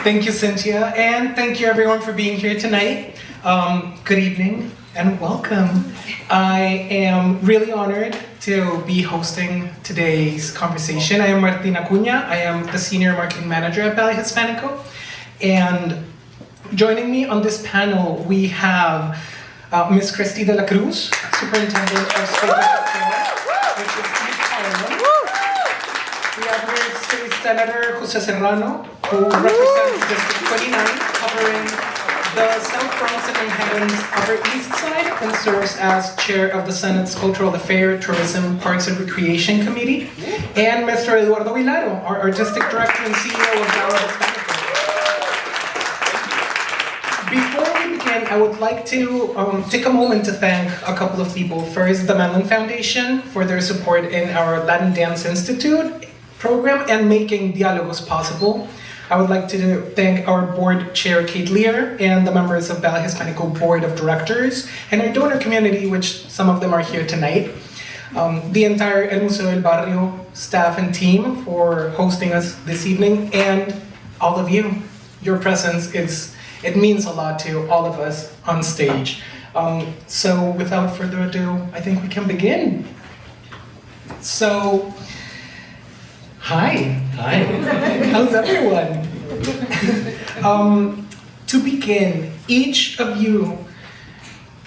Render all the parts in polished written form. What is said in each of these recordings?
Thank you, Cynthia, and thank you everyone for being here tonight. Good evening and welcome. I am really honored to be hosting today's conversation. I am Martín Acuña. I am the Senior Marketing Manager at Ballet Hispánico. And joining me on this panel, we have Ms. Christy de la Cruz, Superintendent of School District 4, which is East Harlem. We have here State Senator José Serrano, who represents District 29, covering the South Bronx and Manhattan's Upper East Side, and serves as chair of the Senate's Cultural Affairs, Tourism, Parks and Recreation Committee. And Mr. Eduardo Vilaro, our Artistic Director and CEO of Ballet Hispánico. Before we begin, I would like to take a moment to thank a couple of people. First, the Mellon Foundation for their support in our Latin Dance Institute program and making Diálogos possible. I would like to thank our board chair, Kate Lear, and the members of Ballet Hispánico Board of Directors, and our donor community, which some of them are here tonight. The entire El Museo del Barrio staff and team for hosting us this evening, and all of you. Your presence it means a lot to all of us on stage. So without further ado, I think we can begin. So, hi. How's everyone? To begin, each of you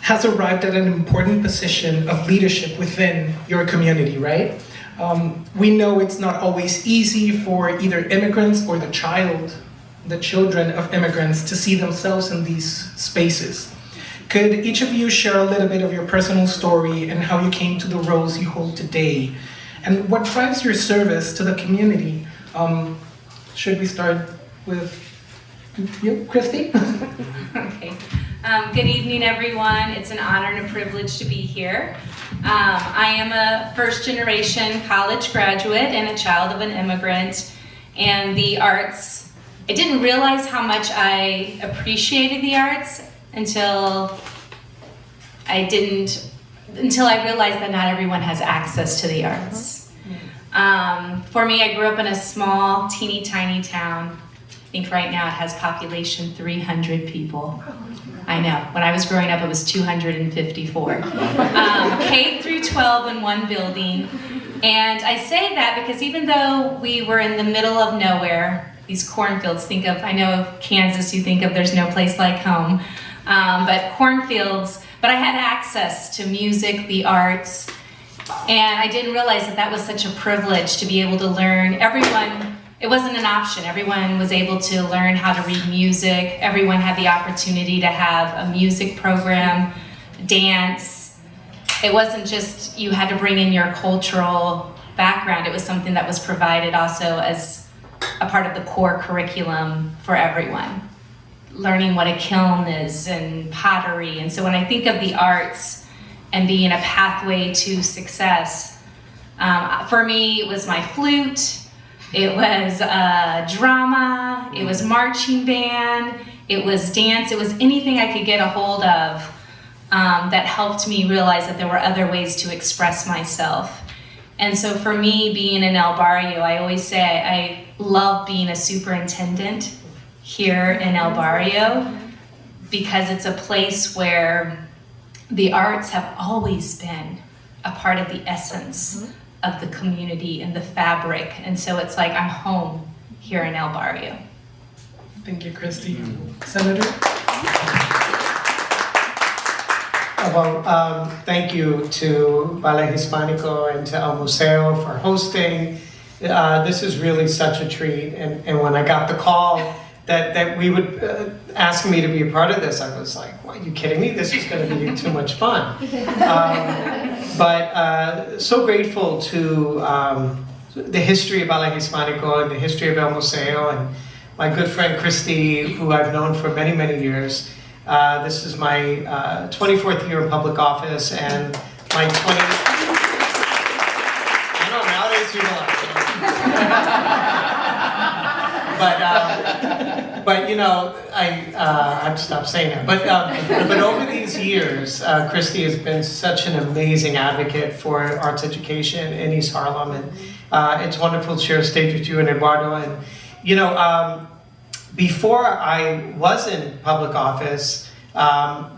has arrived at an important position of leadership within your community, right? We know it's not always easy for either immigrants or the children of immigrants to see themselves in these spaces. Could each of you share a little bit of your personal story and how you came to the roles you hold today? And what drives your service to the community? Should we start with you, Christy? Okay. Good evening, everyone. It's an honor and a privilege to be here. I am a first-generation college graduate and a child of an immigrant. And the arts, I didn't realize how much I appreciated the arts until I realized that not everyone has access to the arts. For me, I grew up in a small, teeny tiny town. I think right now it has population 300 people. I know, when I was growing up it was 254. K through 12 in one building. And I say that because even though we were in the middle of nowhere, these cornfields, I know Kansas, you think of there's no place like home, but cornfields, but I had access to music, the arts, and I didn't realize that was such a privilege to be able to learn. It wasn't an option. Everyone was able to learn how to read music. Everyone had the opportunity to have a music program, dance. It wasn't just you had to bring in your cultural background. It was something that was provided also as a part of the core curriculum for everyone. Learning what a kiln is and pottery. And so when I think of the arts and being a pathway to success, for me it was my flute, it was drama, it was marching band, it was dance, it was anything I could get a hold of that helped me realize that there were other ways to express myself. And so for me, being in El Barrio, I always say I love being a superintendent here in El Barrio because it's a place where the arts have always been a part of the essence of the community and the fabric. And so it's like I'm home here in El Barrio. Thank you, Christy. Senator? Well, thank you to Ballet Hispánico and to El Museo for hosting. This is really such a treat. And when I got the call that we would ask me to be a part of this, I was like, "What, are you kidding me? This is going to be too much fun." But so grateful to the history of Ballet Hispánico and the history of El Museo, and my good friend Christy, who I've known for many, many years. This is my 24th year in public office, and my 20... I know, nowadays you don't but you know, I have to stop saying that. But over these years, Christy has been such an amazing advocate for arts education in East Harlem, and it's wonderful to share a stage with you and Eduardo. And you know, before I was in public office,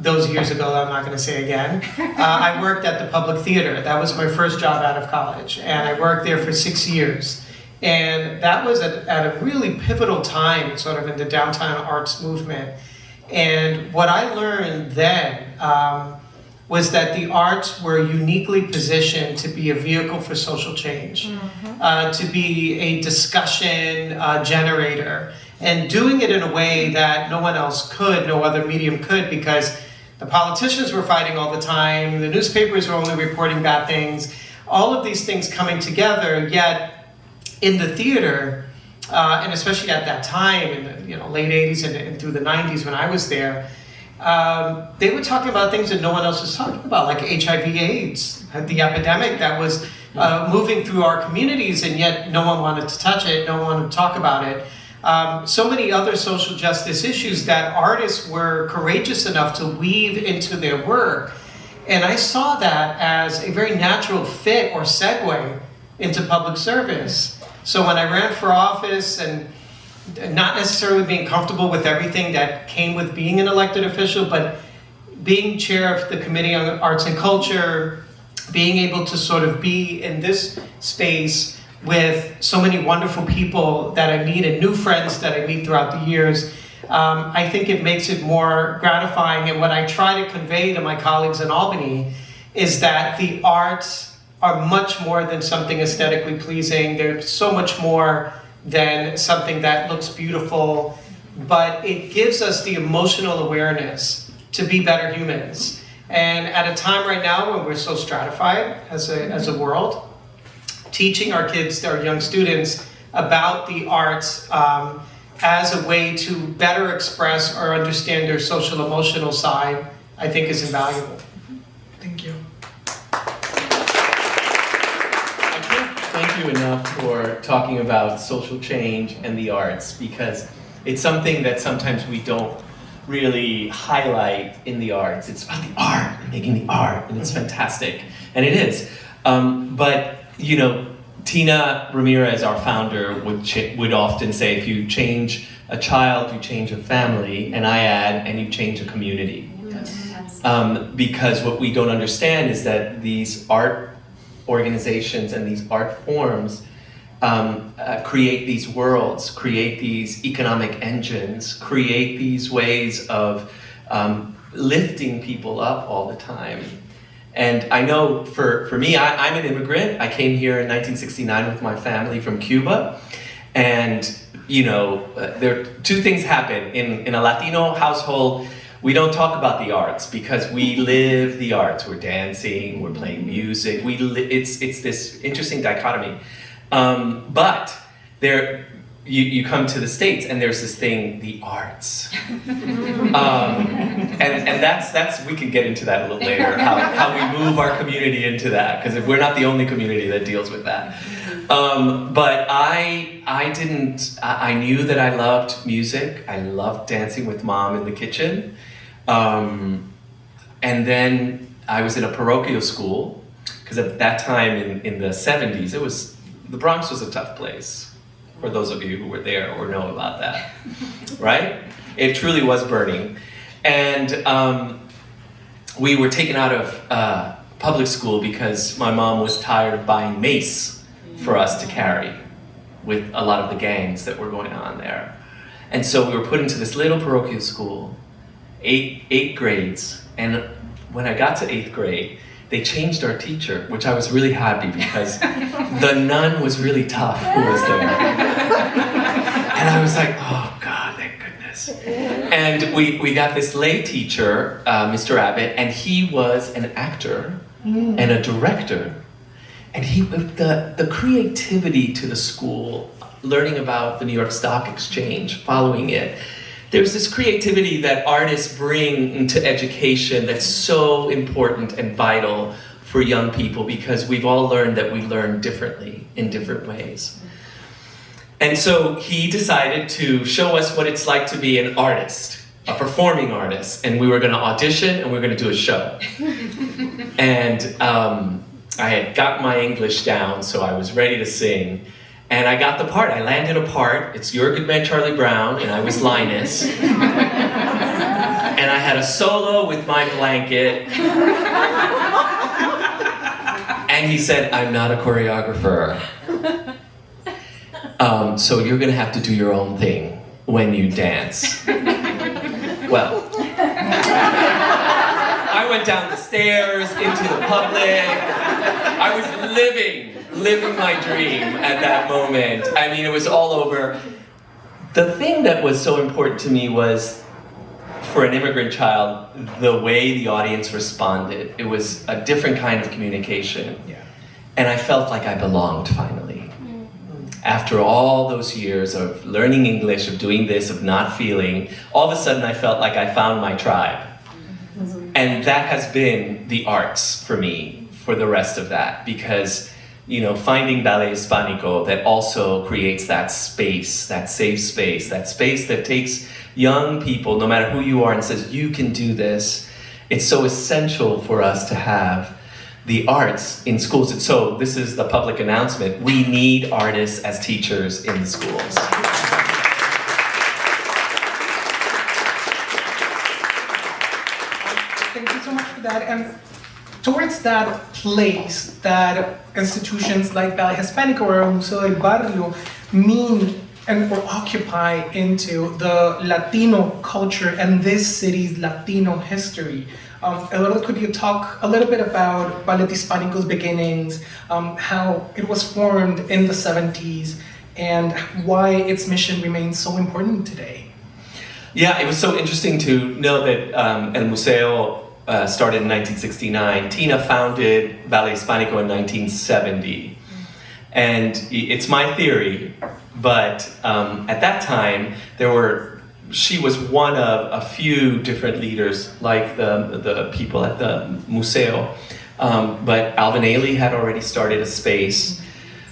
those years ago, I'm not going to say again, I worked at the Public Theater. That was my first job out of college, and I worked there for 6 years. And that was at a really pivotal time, sort of in the downtown arts movement. And what I learned then was that the arts were uniquely positioned to be a vehicle for social change, to be a discussion generator, and doing it in a way that no one else could, no other medium could, because the politicians were fighting all the time, the newspapers were only reporting bad things, all of these things coming together, yet in the theater, and especially at that time, in the late 80s and through the 90s when I was there, they were talking about things that no one else was talking about, like HIV/AIDS, the epidemic that was moving through our communities, and yet no one wanted to touch it, no one wanted to talk about it. So many other social justice issues that artists were courageous enough to weave into their work. And I saw that as a very natural fit or segue into public service. So when I ran for office, and not necessarily being comfortable with everything that came with being an elected official, but being chair of the Committee on Arts and Culture, being able to sort of be in this space with so many wonderful people that I meet and new friends that I meet throughout the years, I think it makes it more gratifying. And what I try to convey to my colleagues in Albany is that the arts are much more than something aesthetically pleasing. They're so much more than something that looks beautiful, but it gives us the emotional awareness to be better humans. And at a time right now when we're so stratified as a world, teaching our kids, our young students, about the arts as a way to better express or understand their social emotional side, I think is invaluable. Thank you. Thank you enough for talking about social change and the arts, because it's something that sometimes we don't really highlight in the arts. It's about the art, and making the art, and it's fantastic, and it is. But Tina Ramirez, our founder, would often say, if you change a child, you change a family, and I add, and you change a community. Yes. Because what we don't understand is that these art organizations and these art forms create these worlds, create these economic engines, create these ways of lifting people up all the time. And I know for me, I'm an immigrant. I came here in 1969 with my family from Cuba. And, there are two things happen. In a Latino household, we don't talk about the arts because we live the arts. We're dancing, we're playing music. It's this interesting dichotomy. But you come to the States and there's this thing, the arts. And that's we can get into that a little later, how we move our community into that, because we're not the only community that deals with that. But I knew that I loved music. I loved dancing with mom in the kitchen. And then I was in a parochial school, because at that time in the 70s, the Bronx was a tough place, for those of you who were there or know about that, right? It truly was burning. And we were taken out of public school because my mom was tired of buying mace for us to carry with a lot of the gangs that were going on there. And so we were put into this little parochial school, eight grades. And when I got to 8th grade, they changed our teacher, which I was really happy because the nun was really tough who was there. And I was like, oh God, thank goodness. And we got this lay teacher, Mr. Abbott, and he was an actor and a director. And the creativity to the school, learning about the New York Stock Exchange, following it, there's this creativity that artists bring into education that's so important and vital for young people, because we've all learned that we learn differently in different ways. And so he decided to show us what it's like to be an artist, a performing artist, and we were going to audition and we were going to do a show. And I had got my English down, so I was ready to sing. And I got the part. I landed a part. It's Your Good Man Charlie Brown, and I was Linus. And I had a solo with my blanket. And he said, I'm not a choreographer. So you're gonna have to do your own thing when you dance. Well, I went down the stairs into the public. I was living my dream at that moment. I mean, it was all over. The thing that was so important to me was, for an immigrant child, the way the audience responded. It was a different kind of communication. Yeah. And I felt like I belonged finally. After all those years of learning English, of doing this, of not feeling, all of a sudden I felt like I found my tribe. And that has been the arts for me for the rest of that, because finding Ballet Hispánico that also creates that space, that safe space, that space that takes young people, no matter who you are, and says, you can do this. It's so essential for us to have the arts in schools. So this is the public announcement. We need artists as teachers in the schools. Thank you so much for that. And towards that place that institutions like Ballet Hispánico or Museo del Barrio mean or occupy into the Latino culture and this city's Latino history. Eduardo, could you talk a little bit about Ballet Hispánico's beginnings, how it was formed in the 70s, and why its mission remains so important today? Yeah, it was so interesting to know that El Museo started in 1969. Tina founded Ballet Hispánico in 1970. And it's my theory, but at that time, she was one of a few different leaders, like the people at the Museo. But Alvin Ailey had already started a space.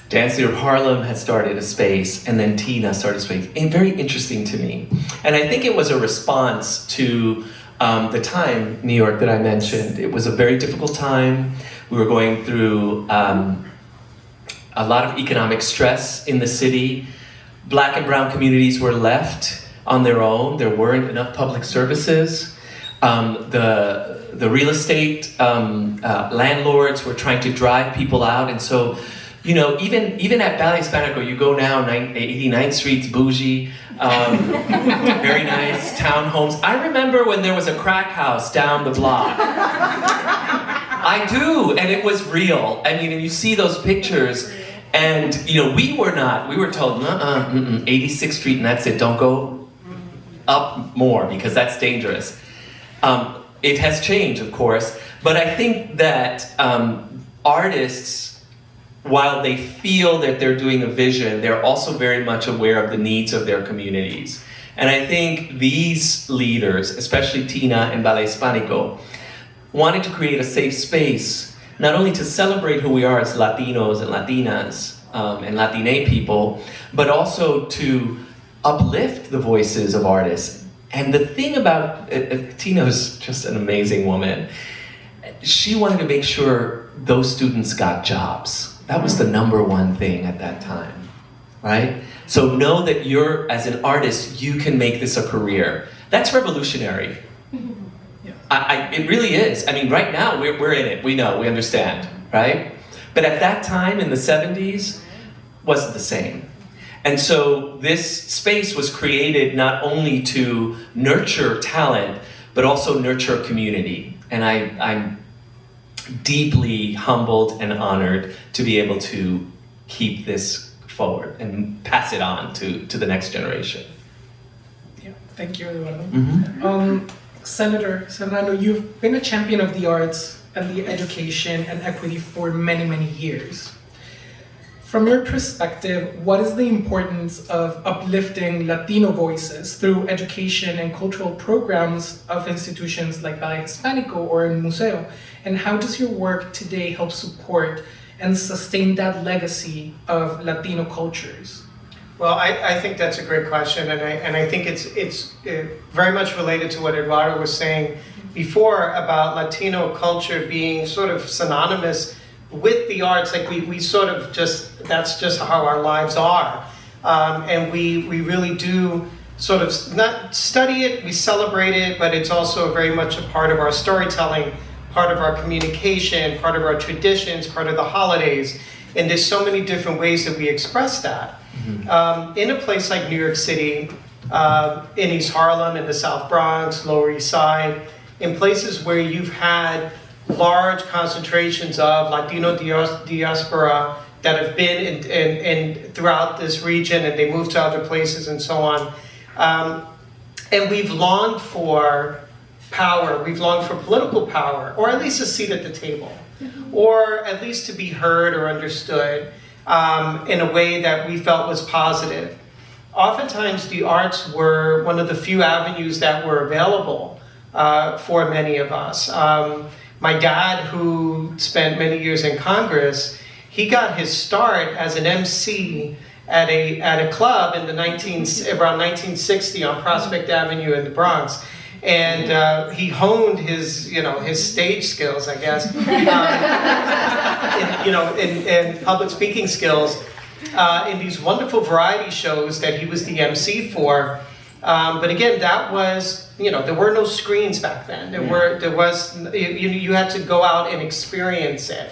Dance Theater of Harlem had started a space, and then Tina started a space. And very interesting to me. And I think it was a response to the time, New York, that I mentioned. It was a very difficult time. We were going through a lot of economic stress in the city. Black and brown communities were left on their own. There weren't enough public services. The real estate landlords were trying to drive people out, and so, even at Ballet Hispánico, you go now, 89th Street's bougie, very nice townhomes. I remember when there was a crack house down the block. I do, and it was real. I mean, you see those pictures, and we were told, 86th Street and that's it, don't go up more because that's dangerous. It has changed, of course, but I think that artists, while they feel that they're doing a vision, they're also very much aware of the needs of their communities. And I think these leaders, especially Tina and Ballet Hispánico, wanted to create a safe space, not only to celebrate who we are as Latinos and Latinas and Latine people, but also to uplift the voices of artists. And the thing about Tina is just an amazing woman. She wanted to make sure those students got jobs. That was the number one thing at that time, right? So know that as an artist, you can make this a career. That's revolutionary. Yeah. It really is. I mean, right now, we're in it. We know, we understand, right? But at that time, in the 70s, wasn't the same. And so this space was created not only to nurture talent, but also nurture community. And I'm deeply humbled and honored to be able to keep this forward and pass it on to the next generation. Yeah, thank you, Eduardo. Mm-hmm. Senator Serrano, you've been a champion of the arts and the education and equity for many, many years. From your perspective, what is the importance of uplifting Latino voices through education and cultural programs of institutions like Ballet Hispánico or El Museo? And how does your work today help support and sustain that legacy of Latino cultures? Well, I think that's a great question, and I think it's very much related to what Eduardo was saying before about Latino culture being sort of synonymous with the arts, like we sort of just, that's just how our lives are. And we really do sort of not study it, we celebrate it, but it's also very much a part of our storytelling, part of our communication, part of our traditions, part of the holidays. And there's so many different ways that we express that. In a place like New York City, in East Harlem, in the South Bronx, Lower East Side, in places where you've had large concentrations of Latino diaspora that have been in throughout this region, and they moved to other places and so on. And we've longed for power, we've longed for political power, or at least a seat at the table, or at least to be heard or understood in a way that we felt was positive. Oftentimes the arts were one of the few avenues that were available for many of us. My dad, who spent many years in Congress, he got his start as an MC at a club in the around 1960 on Prospect Avenue in the Bronx. And he honed his stage skills, I guess, in public speaking skills in these wonderful variety shows that he was the MC for. But again, that was, there were no screens back then. You had to go out and experience it.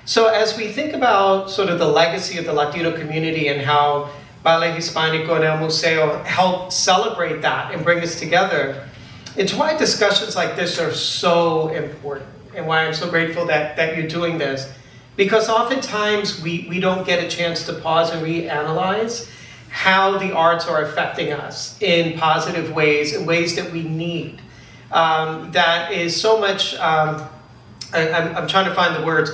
So as we think about sort of the legacy of the Latino community and how Ballet Hispánico and El Museo help celebrate that and bring us together, it's why discussions like this are so important and why I'm so grateful that you're doing this. Because oftentimes we don't get a chance to pause and reanalyze how the arts are affecting us in positive ways, in ways that we need. That is so much, I'm trying to find the words,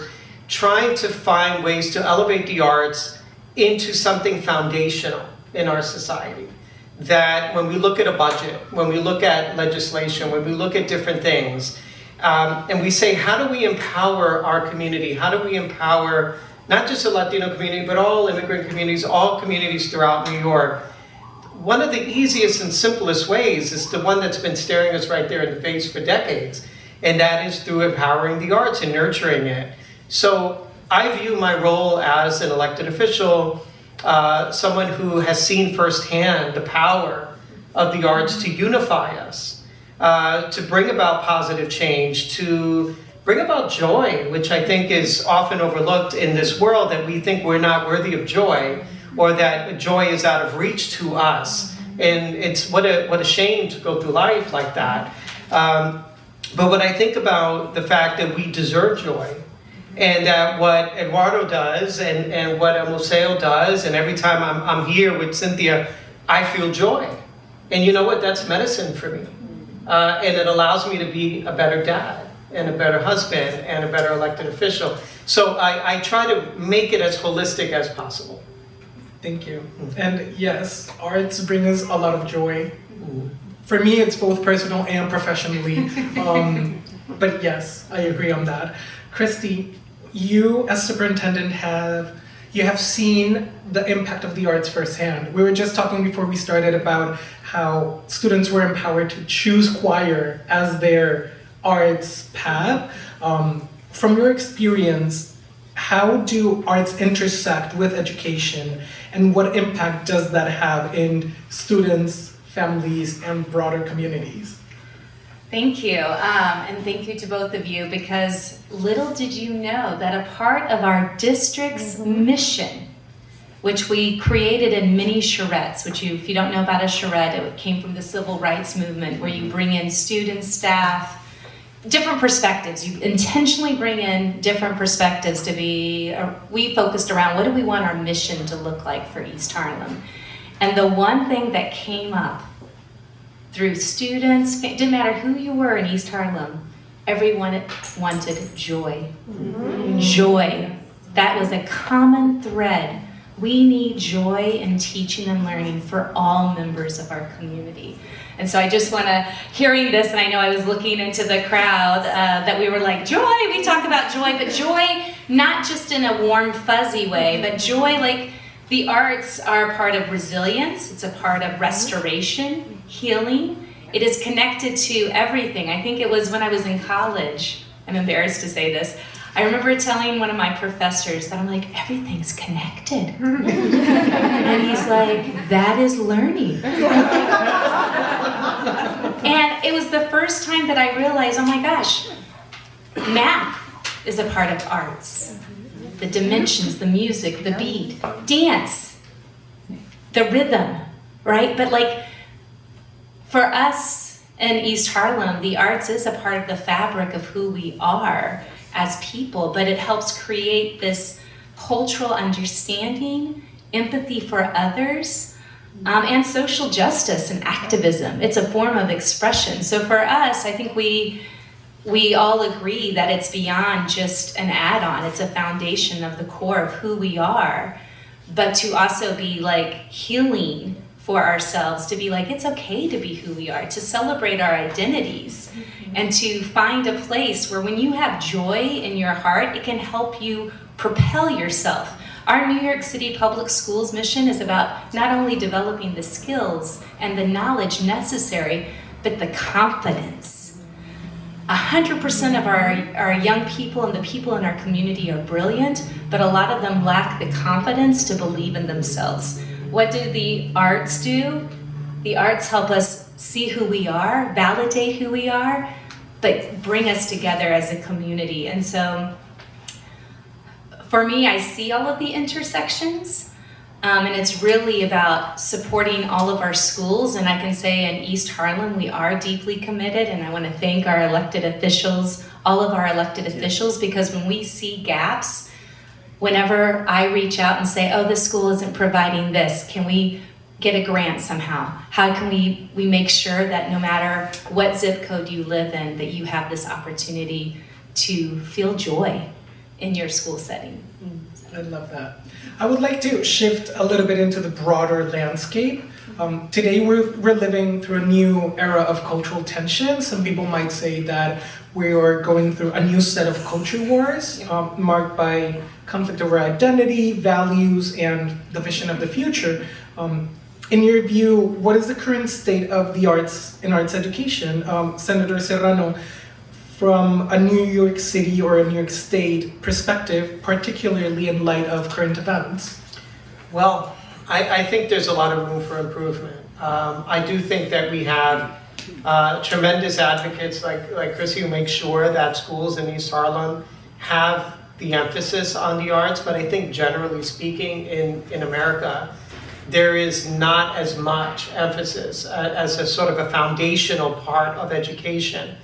trying to find ways to elevate the arts into something foundational in our society. That when we look at a budget, when we look at legislation, when we look at different things, and we say, how do we empower our community? How do we empower not just the Latino community, but all immigrant communities, all communities throughout New York? One of the easiest and simplest ways is the one that's been staring us right there in the face for decades, and that is through empowering the arts and nurturing it. So I view my role as an elected official, someone who has seen firsthand the power of the arts to unify us, to bring about positive change, to bring about joy, which I think is often overlooked in this world, that we think we're not worthy of joy, or that joy is out of reach to us. And it's what a shame to go through life like that. But when I think about the fact that we deserve joy, and that what Eduardo does and what El Museo does, and every time I'm here with Cynthia, I feel joy. And you know what? That's medicine for me. And it allows me to be a better dad, and a better husband, and a better elected official. So I try to make it as holistic as possible. Thank you. And yes, arts bring us a lot of joy. For me, it's both personal and professionally. But yes, I agree on that. Christy, you as superintendent have seen the impact of the arts firsthand. We were just talking before we started about how students were empowered to choose choir as their arts path. From your experience, how do arts intersect with education, and what impact does that have in students, families, and broader communities? Thank you, and thank you to both of you, because little did you know that a part of our district's mission, which we created in mini charrettes, which if you don't know about a charrette, it came from the civil rights movement, where you bring in students, staff, different perspectives. You intentionally bring in different perspectives to be, we focused around what do we want our mission to look like for East Harlem. And the one thing that came up through students, it didn't matter who you were in East Harlem, everyone wanted joy. Joy. That was a common thread. We need joy in teaching and learning for all members of our community. And so I just want to, hearing this, and I know I was looking into the crowd, that we were like, joy, we talked about joy, but joy not just in a warm, fuzzy way, but joy like the arts are a part of resilience, it's a part of restoration, healing. It is connected to everything. I think it was when I was in college, I'm embarrassed to say this, I remember telling one of my professors that I'm like, everything's connected. And he's like, that is learning. And it was the first time that I realized, oh my gosh, math is a part of arts. The dimensions, the music, the beat, dance, the rhythm, right? But like, for us in East Harlem, the arts is a part of the fabric of who we are as people, but it helps create this cultural understanding, empathy for others, and social justice and activism. It's a form of expression. So for us, I think we all agree that it's beyond just an add-on. It's a foundation of the core of who we are, but to also be like healing for ourselves, to be like, it's okay to be who we are, to celebrate our identities, and to find a place where when you have joy in your heart, it can help you propel yourself. Our New York City Public Schools mission is about not only developing the skills and the knowledge necessary, but the confidence. 100% of our young people and the people in our community are brilliant, but a lot of them lack the confidence to believe in themselves. What do the arts do? The arts help us see who we are, validate who we are, but bring us together as a community. And so for me, I see all of the intersections, and it's really about supporting all of our schools. And I can say in East Harlem, we are deeply committed, and I want to thank our elected officials, all of our elected officials, because when we see gaps, whenever I reach out and say, oh, this school isn't providing this, can we get a grant somehow? How can we make sure that no matter what zip code you live in, that you have this opportunity to feel joy in your school setting? I love that. I would like to shift a little bit into the broader landscape. Today we're living through a new era of cultural tension. Some people might say that we are going through a new set of culture wars, marked by conflict over identity, values, and the vision of the future. In your view, what is the current state of the arts in arts education? Senator Serrano, from a New York City or a New York State perspective, particularly in light of current events? Well, I think there's a lot of room for improvement. I do think that we have tremendous advocates like Christy who make sure that schools in East Harlem have the emphasis on the arts, but I think generally speaking in America, there is not as much emphasis as a sort of a foundational part of education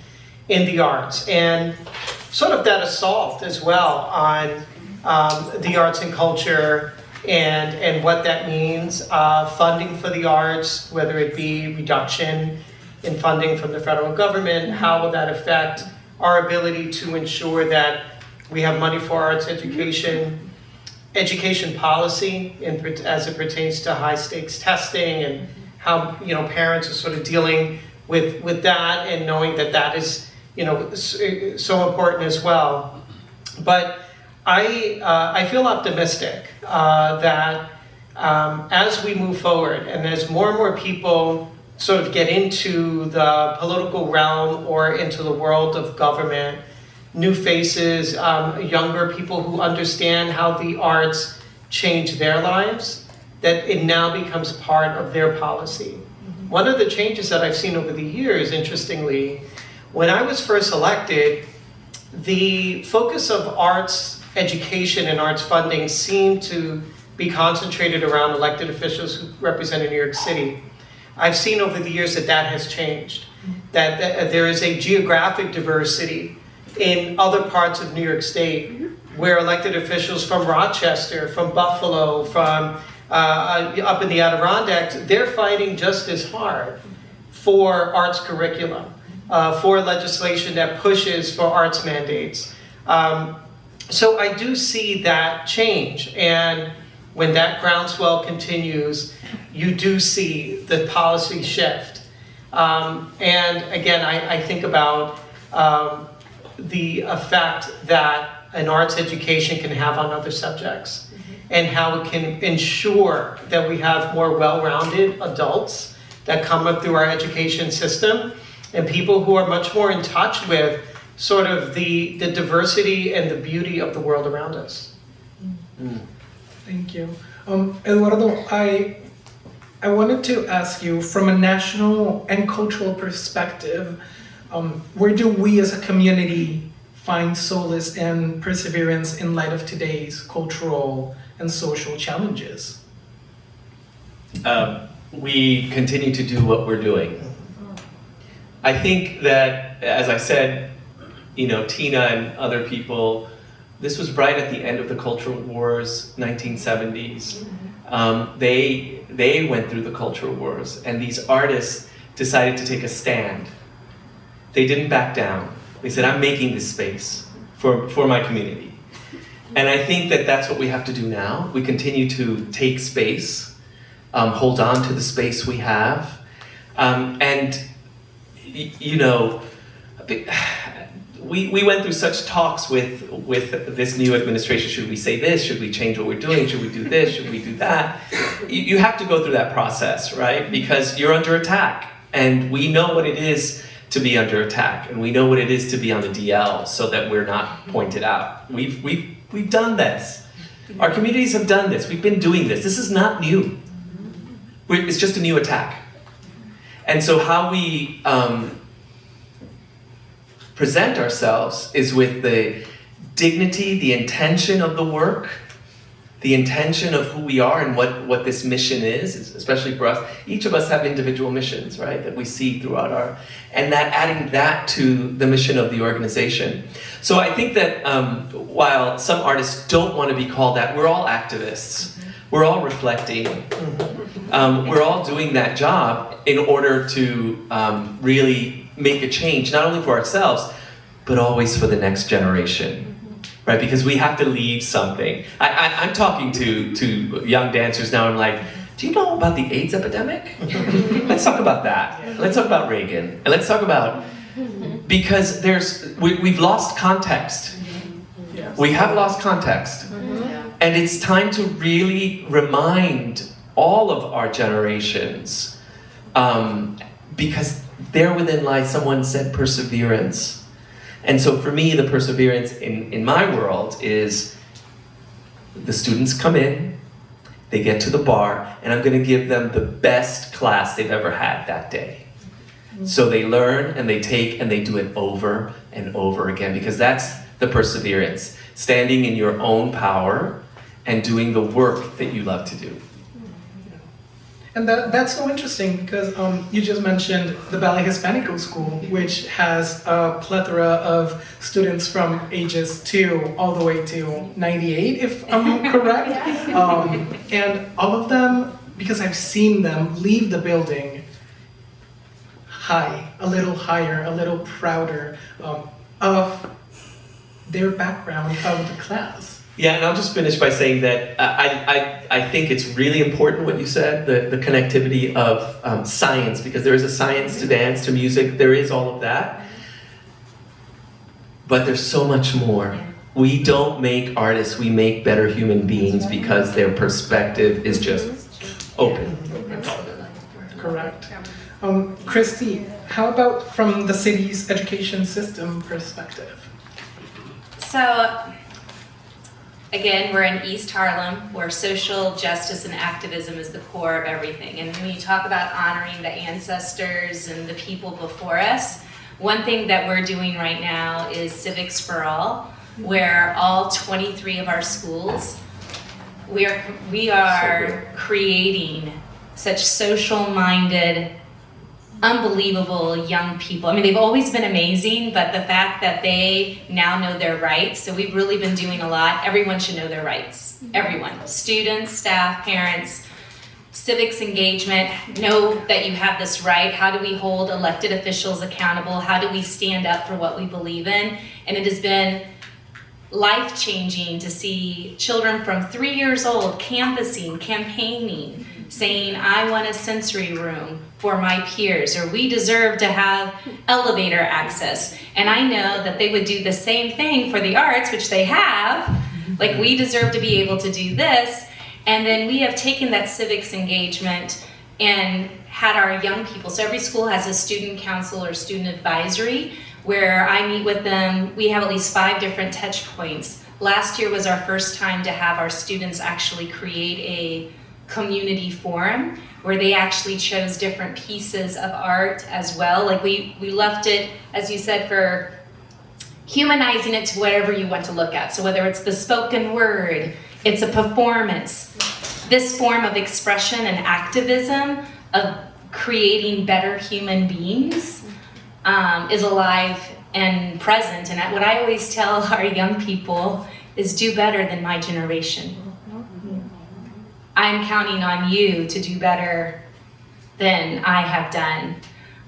in the arts, and sort of that assault as well on the arts and culture and what that means. Funding for the arts, whether it be reduction in funding from the federal government, how will that affect our ability to ensure that we have money for arts education policy as it pertains to high stakes testing, and how parents are sort of dealing with that and knowing that is so important as well. But I feel optimistic that as we move forward and as more and more people sort of get into the political realm or into the world of government, new faces, younger people who understand how the arts change their lives, that it now becomes part of their policy. One of the changes that I've seen over the years, interestingly, when I was first elected, the focus of arts education and arts funding seemed to be concentrated around elected officials who represented New York City. I've seen over the years that has changed, that there is a geographic diversity in other parts of New York State where elected officials from Rochester, from Buffalo, from up in the Adirondacks, they're fighting just as hard for arts curriculum, for legislation that pushes for arts mandates. So I do see that change, and when that groundswell continues, you do see the policy shift. And again, I think about the effect that an arts education can have on other subjects, and how it can ensure that we have more well-rounded adults that come up through our education system, and people who are much more in touch with sort of the diversity and the beauty of the world around us. Thank you. Eduardo, I wanted to ask you, from a national and cultural perspective, where do we as a community find solace and perseverance in light of today's cultural and social challenges? We continue to do what we're doing. I think that, as I said, Tina and other people, this was right at the end of the Cultural Wars, 1970s. They went through the Cultural Wars, and these artists decided to take a stand. They didn't back down. They said, I'm making this space for my community. And I think that that's what we have to do now. We continue to take space, hold on to the space we have. We went through such talks with this new administration. Should we say this? Should we change what we're doing? Should we do this? Should we do that? You have to go through that process, right? Because you're under attack. And we know what it is to be under attack. And we know what it is to be on the DL so that we're not pointed out. We've done this. Our communities have done this. We've been doing this. This is not new. It's just a new attack. And so how we present ourselves is with the dignity, the intention of the work, the intention of who we are and what this mission is, especially for us. Each of us have individual missions, right, that we see throughout and that adding that to the mission of the organization. So I think that while some artists don't want to be called that, we're all activists. We're all reflecting. We're all doing that job in order to really make a change, not only for ourselves, but always for the next generation. Right, because we have to leave something. I'm talking to young dancers now. I'm like, do you know about the AIDS epidemic? Let's talk about that. Let's talk about Reagan, and let's talk about because we've lost context. We have lost context, and it's time to really remind all of our generations, because there within lies, someone said, perseverance. And so for me, the perseverance in my world is the students come in, they get to the bar, and I'm going to give them the best class they've ever had that day. So they learn and they take and they do it over and over again, because that's the perseverance, standing in your own power and doing the work that you love to do. And that's so interesting because you just mentioned the Ballet Hispánico school, which has a plethora of students from ages 2 all the way to 98, if I'm correct. And all of them, because I've seen them leave the building high, a little higher, a little prouder of their background of the class. Yeah, and I'll just finish by saying that I think it's really important what you said, the connectivity of science, because there is a science to dance, to music, there is all of that. But there's so much more. We don't make artists, we make better human beings because their perspective is just open. Correct. Christy, how about from the city's education system perspective? So, again, we're in East Harlem, where social justice and activism is the core of everything. And when you talk about honoring the ancestors and the people before us, one thing that we're doing right now is Civics for All, where all 23 of our schools, we are creating such social-minded, unbelievable young people. I mean, they've always been amazing, but the fact that they now know their rights, so we've really been doing a lot. Everyone should know their rights. Everyone. Students, staff, parents, civics engagement, know that you have this right. How do we hold elected officials accountable? How do we stand up for what we believe in? And it has been life-changing to see children from 3 years old canvassing, campaigning, saying, I want a sensory room for my peers, or we deserve to have elevator access. And I know that they would do the same thing for the arts, which they have, like we deserve to be able to do this. And then we have taken that civics engagement and had our young people, so every school has a student council or student advisory, where I meet with them. We have at least 5 different touch points. Last year was our first time to have our students actually create a community forum where they actually chose different pieces of art as well. Like we left it, as you said, for humanizing it to whatever you want to look at. So whether it's the spoken word, it's a performance, this form of expression and activism of creating better human beings is alive and present. And what I always tell our young people is do better than my generation. I'm counting on you to do better than I have done.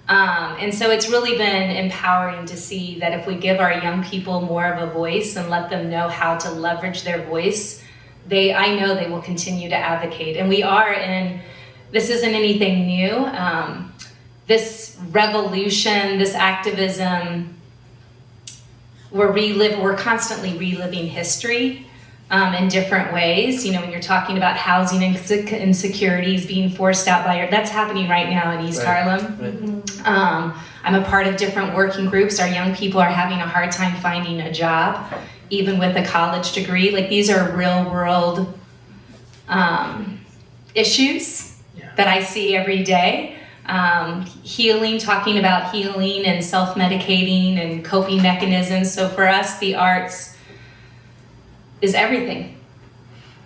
And so it's really been empowering to see that if we give our young people more of a voice and let them know how to leverage their voice, I know they will continue to advocate. And we are this isn't anything new. This revolution, this activism, we're constantly reliving history in different ways. You know, when you're talking about housing insecurities being forced out that's happening right now in East Harlem. Right. I'm a part of different working groups. Our young people are having a hard time finding a job, even with a college degree. Like, these are real world issues that I see every day. Talking about healing and self-medicating and coping mechanisms. So for us, the arts is everything.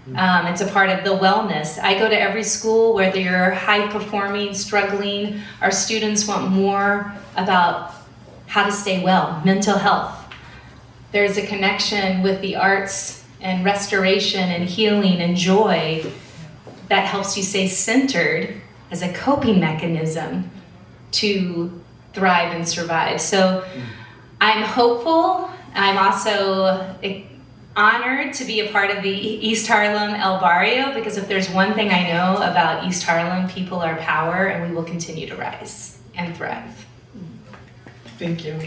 It's a part of the wellness. I go to every school, whether you're high performing, struggling, our students want more about how to stay well, mental health. There's a connection with the arts and restoration and healing and joy that helps you stay centered as a coping mechanism to thrive and survive. So I'm hopeful. I'm also honored to be a part of the East Harlem El Barrio, because if there's one thing I know about East Harlem, people are power, and we will continue to rise and thrive. Thank you.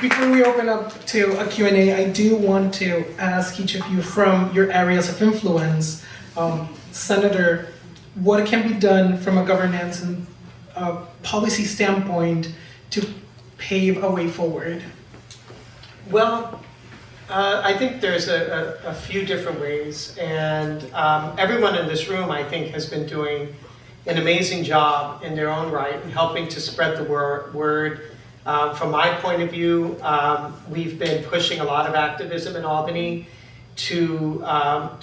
Before we open up to a Q&A, I do want to ask each of you from your areas of influence, Senator, what can be done from a governance and policy standpoint to pave a way forward? Well, I think there's a few different ways, and everyone in this room, I think, has been doing an amazing job in their own right in helping to spread the word. From my point of view, we've been pushing a lot of activism in Albany to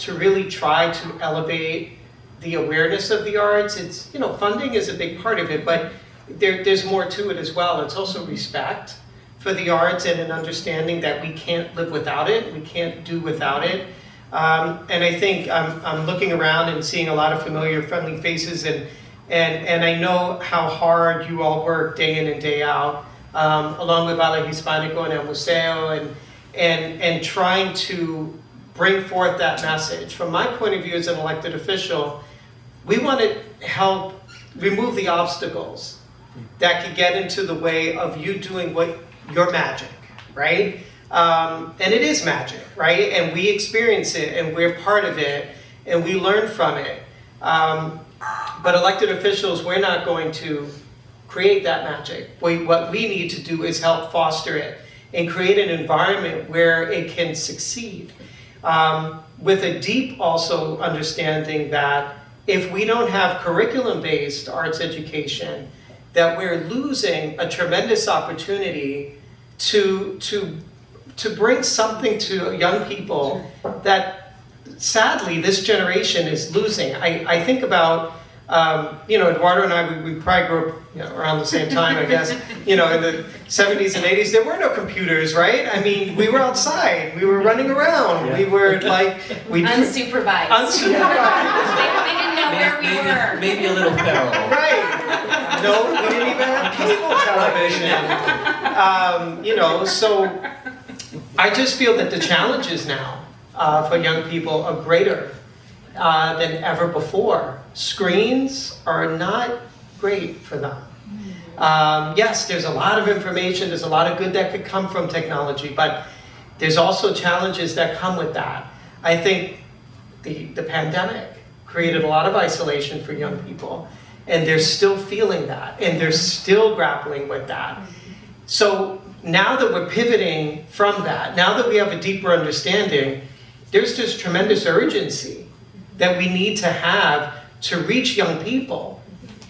really try to elevate the awareness of the arts. It's, funding is a big part of it, but there's more to it as well. It's also respect for the arts and an understanding that we can't live without it, we can't do without it. And I think I'm looking around and seeing a lot of familiar, friendly faces, and I know how hard you all work day in and day out, along with Ballet Hispánico and El Museo, and trying to bring forth that message. From my point of view as an elected official, we want to help remove the obstacles that could get into the way of you doing your magic, right? And it is magic, right? And we experience it, and we're part of it, and we learn from it. But elected officials, we're not going to create that magic. What we need to do is help foster it and create an environment where it can succeed. With a deep also understanding that if we don't have curriculum-based arts education, that we're losing a tremendous opportunity to bring something to young people that sadly this generation is losing. I think about, Eduardo and I, we probably grew up around the same time, I guess, in the 70s and 80s. There were no computers, right? I mean, we were outside, we were running around, we were unsupervised. They didn't know where we were. Maybe a little feral. Right. No, we didn't even have cable television. So I just feel that the challenges now for young people are greater than ever before. Screens are not great for them. Yes, there's a lot of information, there's a lot of good that could come from technology, but there's also challenges that come with that. I think the pandemic created a lot of isolation for young people. and they're still feeling that, and they're still grappling with that. So now that we're pivoting from that, now that we have a deeper understanding, there's just tremendous urgency that we need to have to reach young people.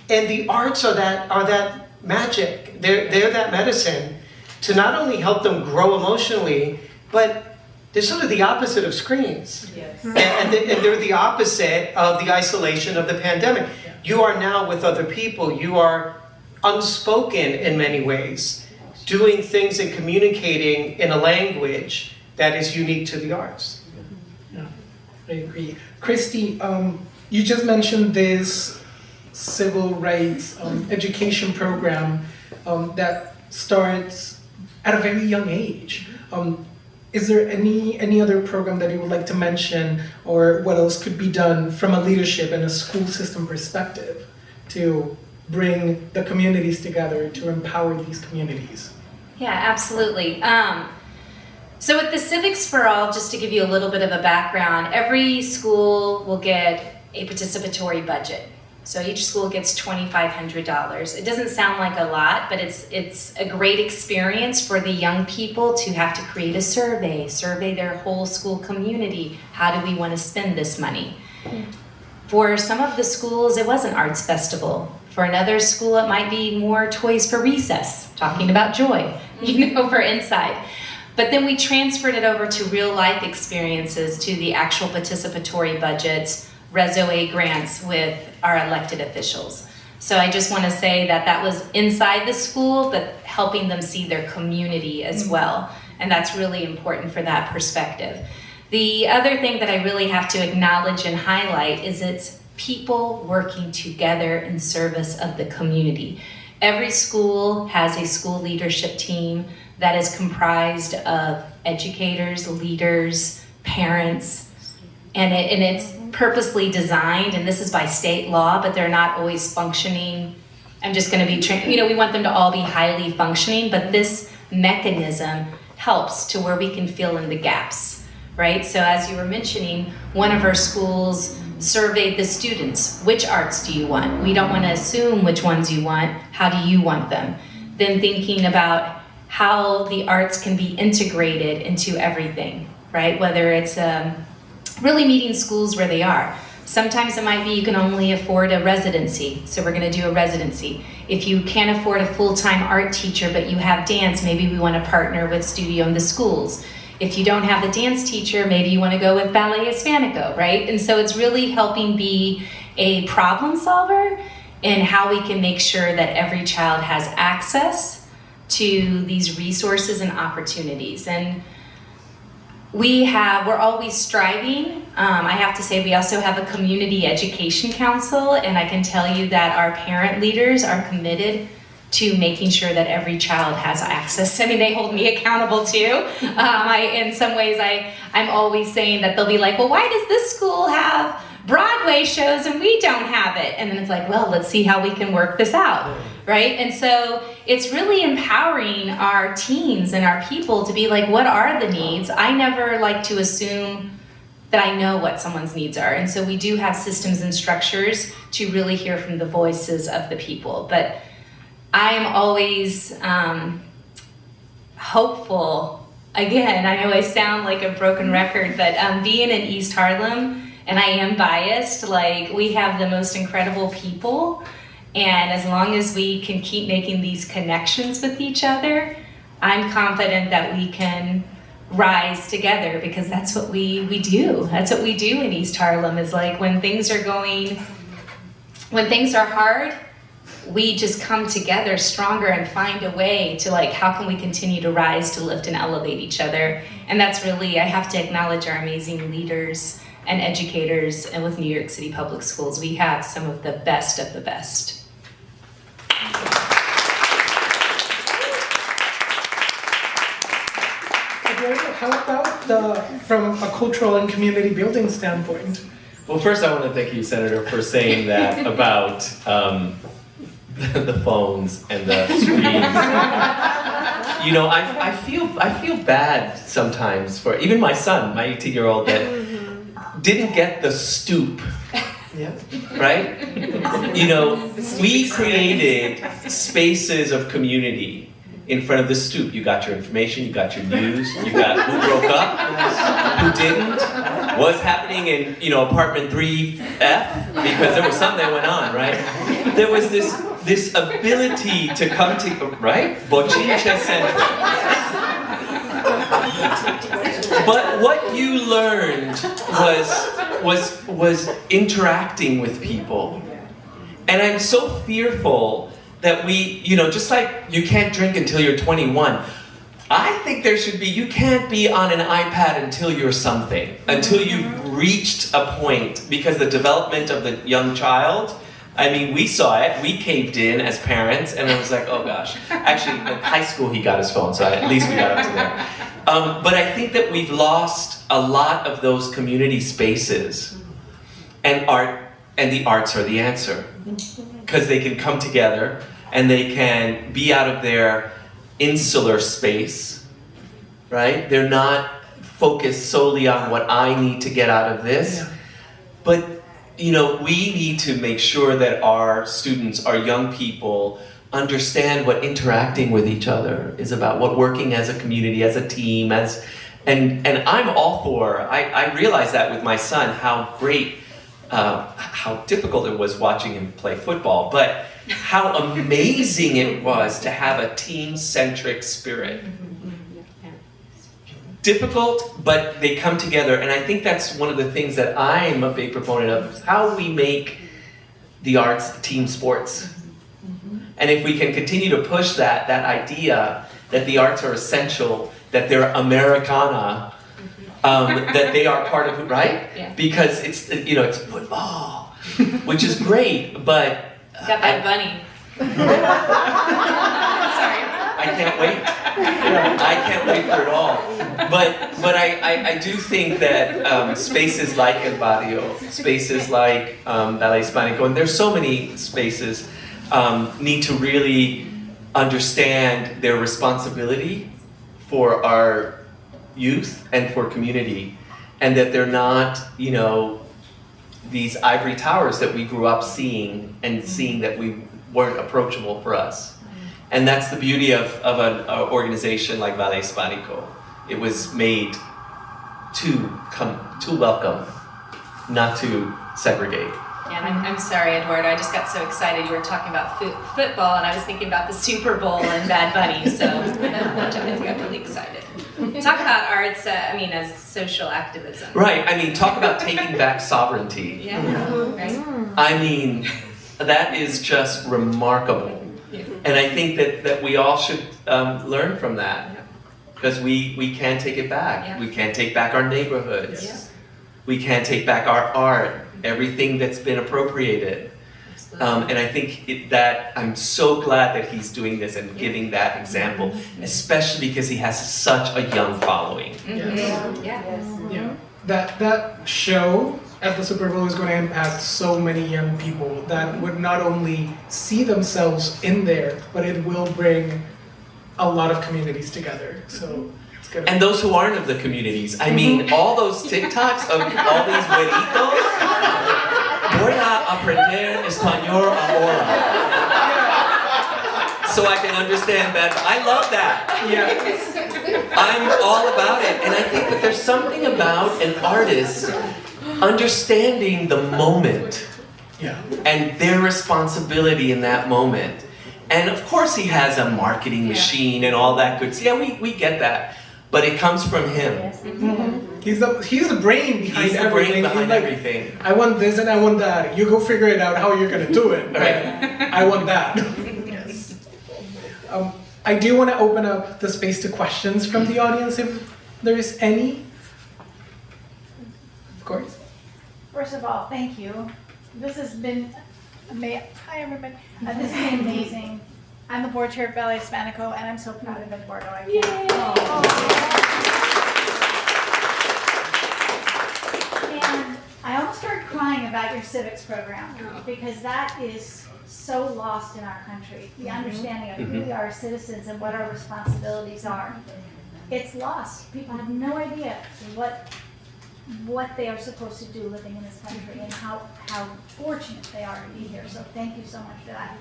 And the arts are that magic. They're that medicine to not only help them grow emotionally, but they're sort of the opposite of screens. Yes. And they're the opposite of the isolation of the pandemic. You are now with other people. You are unspoken in many ways, doing things and communicating in a language that is unique to the arts. Yeah, I agree. Christy, you just mentioned this civil rights education program that starts at a very young age. Is there any other program that you would like to mention, or what else could be done from a leadership and a school system perspective to bring the communities together, to empower these communities? Yeah, absolutely. So with the Civics for All, just to give you a little bit of a background, every school will get a participatory budget. So each school gets $2,500. It doesn't sound like a lot, but it's a great experience for the young people to have to create a survey their whole school community. How do we want to spend this money? For some of the schools, it was an arts festival. For another school, it might be more toys for recess, talking about joy, for inside. But then we transferred it over to real life experiences, to the actual participatory budgets, Reso-A grants with our elected officials. So I just want to say that was inside the school, but helping them see their community as well. And that's really important for that perspective. The other thing that I really have to acknowledge and highlight is it's people working together in service of the community. Every school has a school leadership team that is comprised of educators, leaders, parents, and it's purposely designed, and this is by state law, but they're not always functioning. I'm just going to be, we want them to all be highly functioning, but this mechanism helps to where we can fill in the gaps, right? So as you were mentioning, one of our schools surveyed the students. Which arts do you want? We don't want to assume which ones you want. How do you want them? Then thinking about how the arts can be integrated into everything, right? Whether it's really meeting schools where they are. Sometimes it might be you can only afford a residency, so we're going to do a residency. If you can't afford a full-time art teacher, but you have dance, maybe we want to partner with Studio in the Schools. If you don't have a dance teacher, maybe you want to go with Ballet Hispánico, right? And so it's really helping be a problem solver in how we can make sure that every child has access to these resources and opportunities. And we're always striving. I have to say we also have a community education council, and I can tell you that our parent leaders are committed to making sure that every child has access. I mean, they hold me accountable too. In some ways, I'm always saying that they'll be like, well, why does this school have Broadway shows and we don't have it? And then it's like, well, let's see how we can work this out, right? And so it's really empowering our teams and our people to be like, what are the needs? I never like to assume that I know what someone's needs are. And so we do have systems and structures to really hear from the voices of the people. But I am always hopeful. Again, I know I sound like a broken record, but being in East Harlem, and I am biased, like we have the most incredible people. And as long as we can keep making these connections with each other, I'm confident that we can rise together, because that's what we do. That's what we do in East Harlem, is like when things are hard, we just come together stronger and find a way to like, how can we continue to rise, to lift and elevate each other? And that's really, I have to acknowledge our amazing leaders and educators, and with New York City Public Schools, we have some of the best of the best. Eduardo, how about from a cultural and community building standpoint? Well, first I want to thank you, Senator, for saying that about the phones and the screens. I feel bad sometimes for even my son, my 18-year-old, that didn't get the stoop Yeah. right? You know, we created spaces of community in front of the stoop. You got your information, you got your news, you got who broke up, who didn't, what's happening in, you know, apartment 3F, because there was something that went on, right? There was this ability to come to, right? Bochinche Central. But what you learned was interacting with people. And I'm so fearful that we, you know, just like you can't drink until you're 21, I think there should be, you can't be on an iPad until you're something, until you've reached a point, because the development of the young child, I mean, we saw it, we caved in as parents, and I was like, oh gosh. Actually, in high school he got his phone, so at least we got up to there. But I think that we've lost a lot of those community spaces, and the arts are the answer. Because they can come together, and they can be out of their insular space, right? They're not focused solely on what I need to get out of this, but you know, we need to make sure that our students, our young people, understand what interacting with each other is about, what working as a community, as a team, and I'm all for, I realize that with my son, how great, how difficult it was watching him play football, but how amazing it was to have a team-centric spirit. Difficult, but they come together, and I think that's one of the things that I'm a big proponent of, is how we make the arts team sports. And if we can continue to push that idea that the arts are essential, that they're Americana, that they are part of it, right? Yeah. Because it's, you know, it's football, which is great, but Got that bunny. Sorry. I can't wait. I can't wait for it all. But I do think that spaces like El Barrio, spaces like Ballet Hispánico, and there's so many spaces, need to really understand their responsibility for our youth and for community, and that they're not, you know, these ivory towers that we grew up seeing and seeing that we weren't approachable for us. And that's the beauty of an organization like Ballet Hispánico. It was made to welcome, not to segregate. Yeah, and I'm sorry, Eduardo, I just got so excited. You were talking about football, and I was thinking about the Super Bowl and Bad Bunny, so I got really excited. Talk about arts, as social activism. Right, I mean, talk about taking back sovereignty. Yeah, right. I mean, that is just remarkable. Yeah. And I think that we all should learn from that. Because we can take it back. Yeah. We can take back our neighborhoods. Yeah. We can take back our art, everything that's been appropriated. And I think that I'm so glad that he's doing this and giving that example, especially because he has such a young following. Mm-hmm. Yeah. That show at the Super Bowl is going to impact so many young people that would not only see themselves in there, but it will bring a lot of communities together. So it's good. And those who aren't of the communities, I mean, all those TikToks of all these güeritos, voy a aprender español ahora, so I can understand better. I love that. Yeah. I'm all about it. And I think that there's something about an artist understanding the moment Yeah. and their responsibility in that moment. And of course he has a marketing machine and all that good stuff. Yeah, we get that. But it comes from him. Mm-hmm. He's the brain behind He's the everything. brain behind He's like, everything. I want this and I want that. You go figure it out how you're gonna do it. Right. I want that. Yes. I do want to open up the space to questions from the audience if there is any. Of course. First of all, thank you. This has been amazing. Hi, everybody. This has been amazing. I'm the board chair of Ballet Hispánico, and I'm so proud of Eduardo. And I almost started crying about your civics program because that is so lost in our country. The understanding of who we are as citizens and what our responsibilities are. It's lost. People have no idea what what they are supposed to do living in this country and how fortunate they are to be here. So thank you so much for that.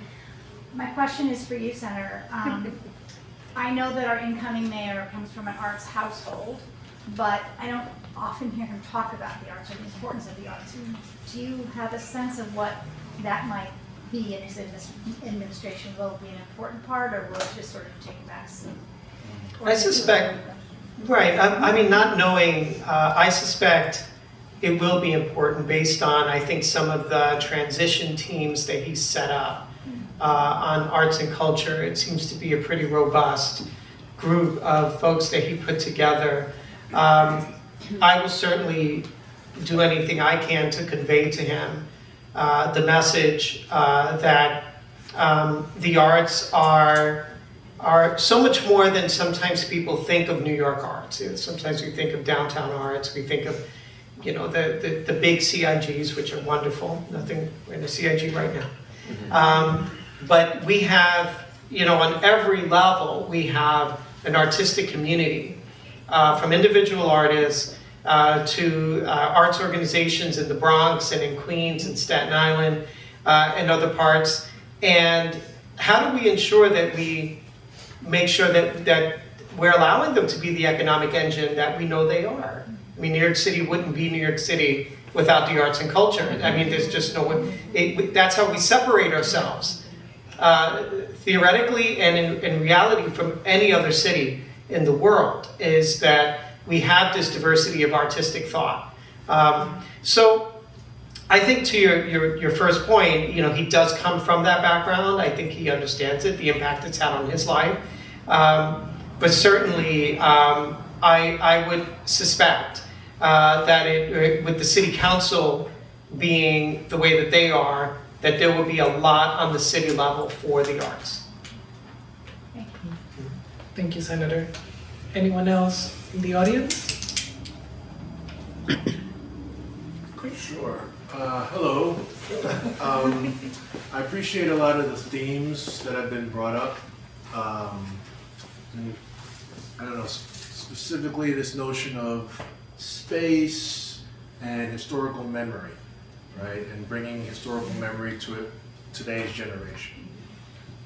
My question is for you, Senator. I know that our incoming mayor comes from an arts household, but I don't often hear him talk about the arts or the importance of the arts. Do you have a sense of what that might be in his administration? Will it be an important part, or will it just sort of take a back seat? I suspect, right, I mean, not knowing, I suspect it will be important based on, I think, some of the transition teams that he's set up on arts and culture. It seems to be a pretty robust group of folks that he put together. I will certainly do anything I can to convey to him the message that the arts are so much more than sometimes people think of New York arts. Sometimes we think of downtown arts, we think of, you know, the big CIGs, which are wonderful. We're in a CIG right now. But we have, you know, on every level, we have an artistic community, from individual artists to arts organizations in the Bronx and in Queens and Staten Island and other parts. And how do we ensure that we make sure that we're allowing them to be the economic engine that we know they are? I mean, New York City wouldn't be New York City without the arts and culture. I mean, there's just no way. That's how we separate ourselves, theoretically and in reality, from any other city in the world, is that we have this diversity of artistic thought. So I think to your first point, you know, he does come from that background. I think he understands it, the impact it's had on his life. But certainly, I would suspect that with the city council being the way that they are, that there will be a lot on the city level for the arts. Thank you, Senator. Anyone else in the audience? Sure. Hello. I appreciate a lot of the themes that have been brought up. And I don't know, specifically this notion of space and historical memory, right? And bringing historical memory to today's generation.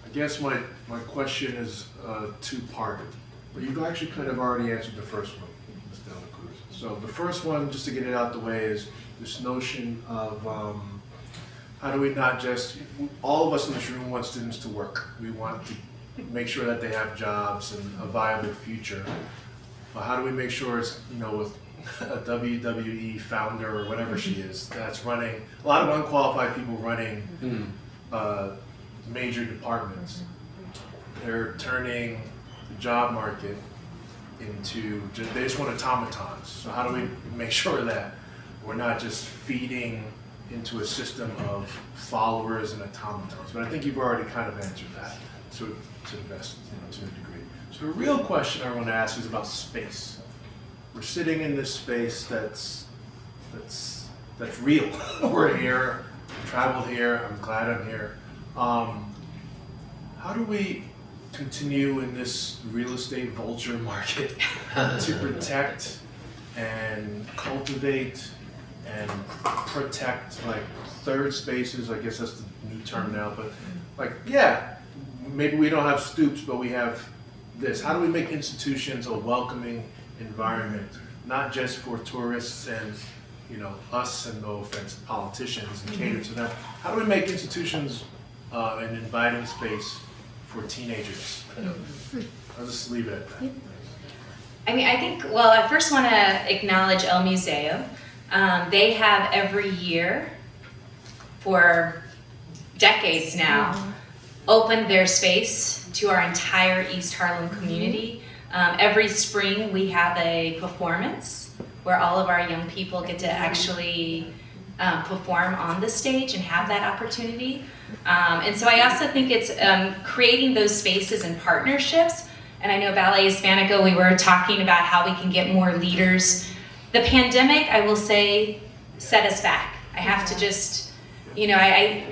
I guess my question is two-parted, but you've actually kind of already answered the first one, Ms. Dela Cruz. So the first one, just to get it out the way, is this notion of how do we not just, all of us in this room want students to work. We want to make sure that they have jobs and a viable future. But how do we make sure it's, you know, with a WWE founder or whatever she is, that's running, a lot of unqualified people running major departments. They're turning the job market into, they just want automatons. So how do we make sure that we're not just feeding into a system of followers and automatons? But I think you've already kind of answered that to the best, to a degree. So the real question I want to ask is about space. We're sitting in this space that's real. We're here, traveled here, I'm glad I'm here. How do we continue in this real estate vulture market to protect and cultivate and protect like third spaces? I guess that's the new term now, but like, yeah, maybe we don't have stoops, but we have this. How do we make institutions a welcoming environment, not just for tourists and, you know, us, and no offense, politicians, and cater to them? How do we make institutions an inviting space for teenagers? I'll just leave it at that. I mean, I think, well, I first want to acknowledge El Museo. They have every year for decades now opened their space to our entire East Harlem community. Every spring we have a performance where all of our young people get to actually perform on the stage and have that opportunity. And so I also think it's creating those spaces and partnerships. And I know Ballet Hispánico, we were talking about how we can get more leaders. The pandemic, I will say, set us back. I have to just, you know,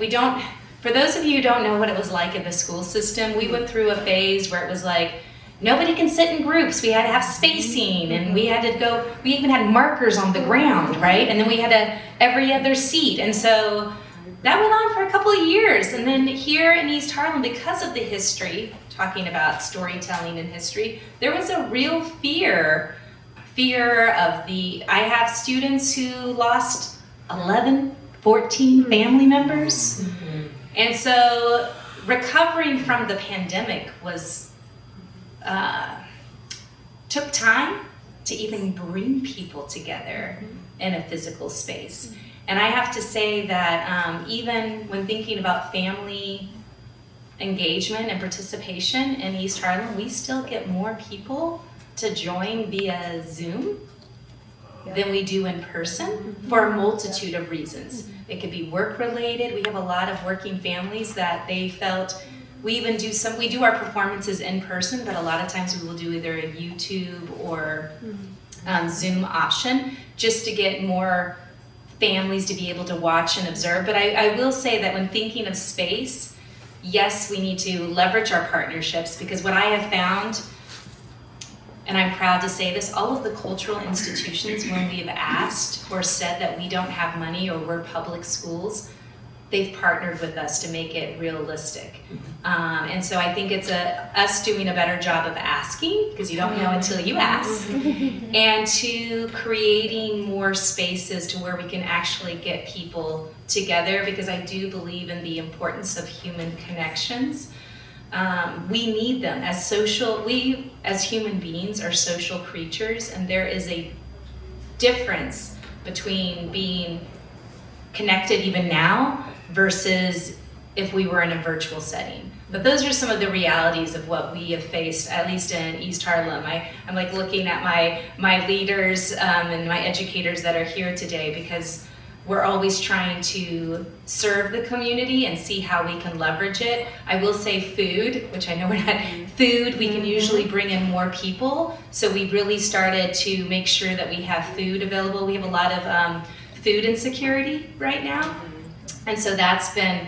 we don't, for those of you who don't know what it was like in the school system, we went through a phase where it was like, nobody can sit in groups. We had to have spacing, and we had to go, we even had markers on the ground, right? And then we had every other seat. And so that went on for a couple of years. And then here in East Harlem, because of the history, talking about storytelling and history, there was a real fear of I have students who lost 11, 14 family members. And so recovering from the pandemic was, took time to even bring people together in a physical space. And I have to say that even when thinking about family engagement and participation in East Harlem, we still get more people to join via Zoom than we do in person for a multitude of reasons. It could be work related. We have a lot of working families that they felt, we do our performances in person, but a lot of times we will do either a YouTube or Zoom option just to get more families to be able to watch and observe. But I will say that when thinking of space, yes, we need to leverage our partnerships, because what I have found, and I'm proud to say this, all of the cultural institutions, when we've asked or said that we don't have money or we're public schools, they've partnered with us to make it realistic. And so I think it's us doing a better job of asking, because you don't know until you ask, and to creating more spaces to where we can actually get people together, because I do believe in the importance of human connections. We need them we as human beings are social creatures, and there is a difference between being connected even now versus if we were in a virtual setting. But those are some of the realities of what we have faced, at least in East Harlem. I'm like looking at my leaders and my educators that are here today, because we're always trying to serve the community and see how we can leverage it. I will say food, which I know we're not, food, we can usually bring in more people. So we really started to make sure that we have food available. We have a lot of food insecurity right now. And so that's been,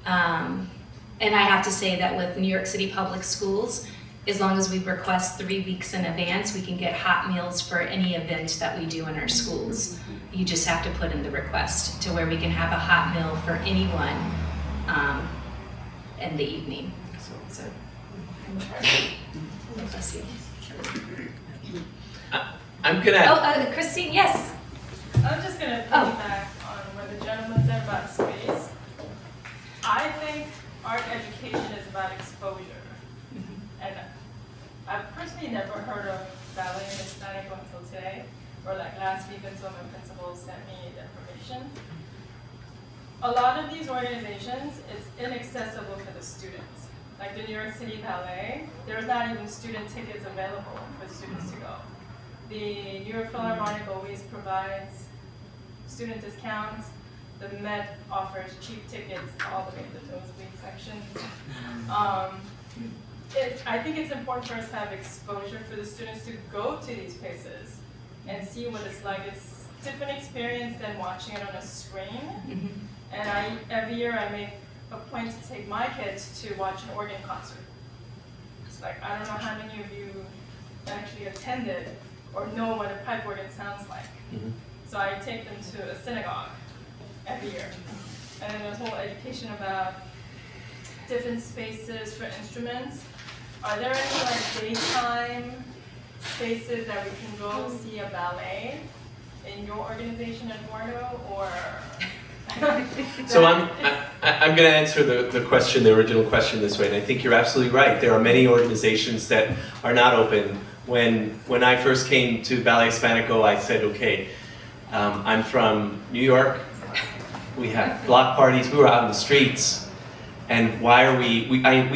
and I have to say that with New York City Public Schools, as long as we request 3 weeks in advance, we can get hot meals for any event that we do in our schools. You just have to put in the request to where we can have a hot meal for anyone in the evening. So, bless you. I'm gonna. Christine, yes. I was just going to piggyback on what the gentleman said about space. I think art education is about exposure. And I've personally never heard of Ballet Hispánico until today, or like last week until my principal sent me the information. A lot of these organizations, it's inaccessible for the students. Like the New York City Ballet, there's not even student tickets available for students to go. The New York Philharmonic always provides student discounts. The Met offers cheap tickets all the way to the nosebleed section. I think it's important for us to have exposure for the students to go to these places and see what it's like. It's a different experience than watching it on a screen. And every year I make a point to take my kids to watch an organ concert. It's like, I don't know how many of you actually attended or know what a pipe organ sounds like. So I take them to a synagogue every year. And then there's whole education about different spaces for instruments. Are there any like daytime spaces that we can go see a ballet in your organization, Eduardo, or? So I'm going to answer the question, the original question this way, and I think you're absolutely right. There are many organizations that are not open. When I first came to Ballet Hispánico, I said, okay, I'm from New York. We have block parties. We were out in the streets. And why are we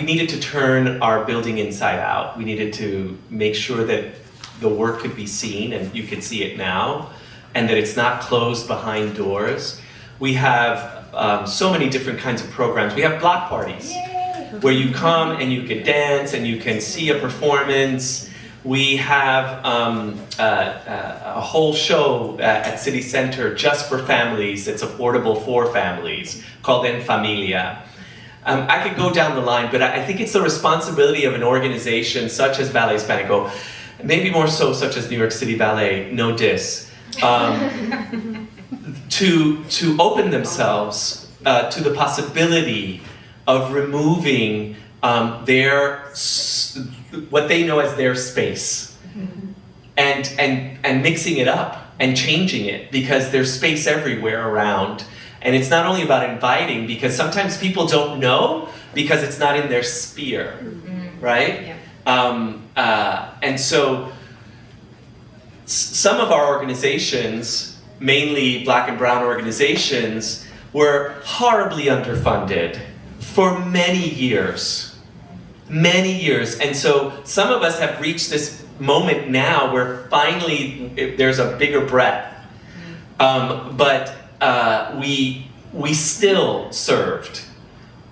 needed to turn our building inside out. We needed to make sure that the work could be seen, and you can see it now, and that it's not closed behind doors. We have so many different kinds of programs. We have block parties. Yay. Where you come and you can dance and you can see a performance. We have a whole show at City Center just for families. It's affordable for families, called En Familia. I could go down the line, but I think it's the responsibility of an organization such as Ballet Hispánico, maybe more so such as New York City Ballet, no diss, to open themselves to the possibility of removing what they know as their space, and mixing it up and changing it, because there's space everywhere around. And it's not only about inviting, because sometimes people don't know because it's not in their sphere, right? Yeah. And so some of our organizations, mainly Black and brown organizations, were horribly underfunded for many years. And so some of us have reached this moment now where finally there's a bigger breadth. But we still served,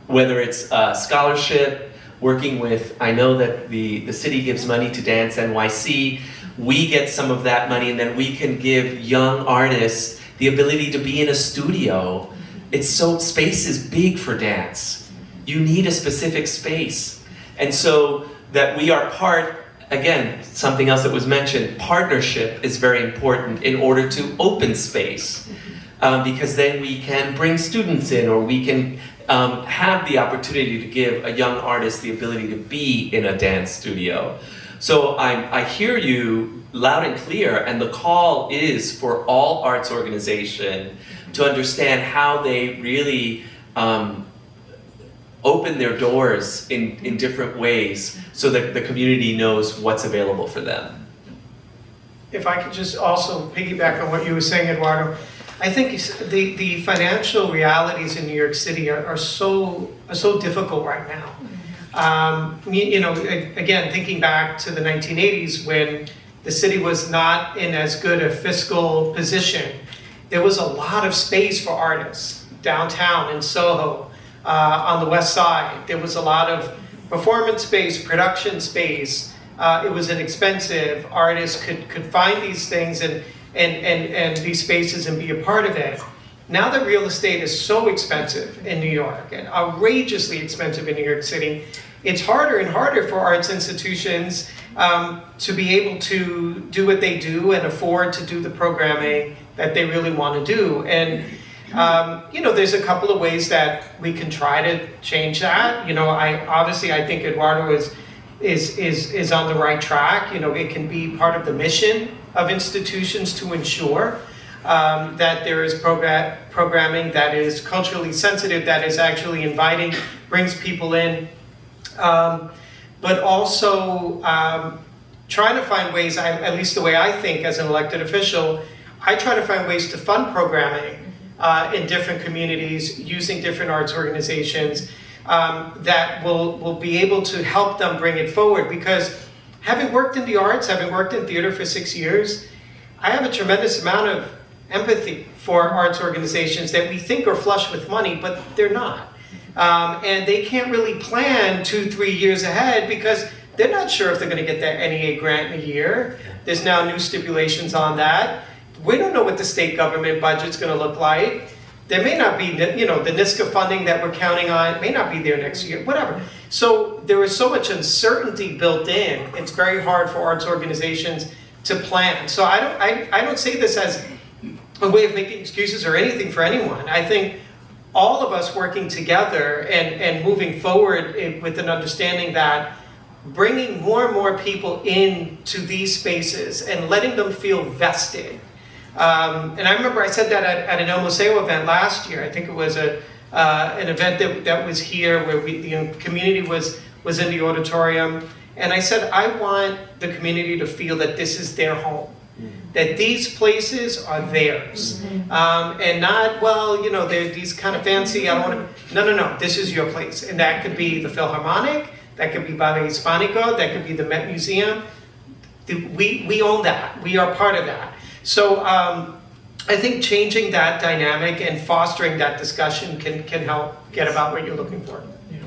whether it's scholarship, working with, I know that the city gives money to Dance NYC, we get some of that money, and then we can give young artists the ability to be in a studio. Space is big for dance. You need a specific space. And so that we are part, again, something else that was mentioned, partnership is very important in order to open space. Because then we can bring students in, or we can have the opportunity to give a young artist the ability to be in a dance studio. So I hear you loud and clear, and the call is for all arts organization to understand how they really open their doors in different ways so that the community knows what's available for them. If I could just also piggyback on what you were saying, Eduardo, I think the financial realities in New York City are so difficult right now. Again, thinking back to the 1980s when the city was not in as good a fiscal position, there was a lot of space for artists downtown in Soho, on the West Side. There was a lot of performance space, production space. It was inexpensive. Artists could find these things and these spaces and be a part of it. Now that real estate is so expensive in New York, and outrageously expensive in New York City, it's harder and harder for arts institutions to be able to do what they do and afford to do the programming that they really want to do. And there's a couple of ways that we can try to change that. I think Eduardo is on the right track. It can be part of the mission of institutions to ensure that there is programming that is culturally sensitive, that is actually inviting, brings people in, but also trying to find ways, at least the way I think as an elected official, I try to find ways to fund programming in different communities using different arts organizations that will be able to help them bring it forward. Because having worked in the arts, having worked in theater for 6 years, I have a tremendous amount of empathy for arts organizations that we think are flush with money, but they're not. And they can't really plan 2-3 years ahead because they're not sure if they're going to get that NEA grant in a year. There's now new stipulations on that. We don't know what the state government budget's going to look like. There may not be, the NISCA funding that we're counting on may not be there next year, whatever. So there is so much uncertainty built in. It's very hard for arts organizations to plan. So I don't say this as a way of making excuses or anything for anyone. I think all of us working together and moving forward with an understanding that bringing more and more people into these spaces and letting them feel vested. And I remember I said that at an Museo event last year. I think it was an event that was here where the community was in the auditorium. And I said, I want the community to feel that this is their home. That these places are theirs. And not, they're these kind of fancy, I don't want to, no, this is your place. And that could be the Philharmonic, that could be Ballet Hispánico, that could be the Met Museum. We own that, we are part of that. So I think changing that dynamic and fostering that discussion can help get about what you're looking for. Yeah.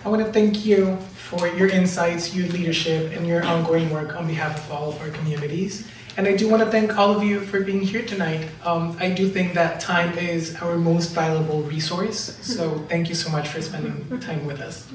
I want to thank you for your insights, your leadership, and your ongoing work on behalf of all of our communities. And I do want to thank all of you for being here tonight. I do think that time is our most valuable resource, so thank you so much for spending time with us.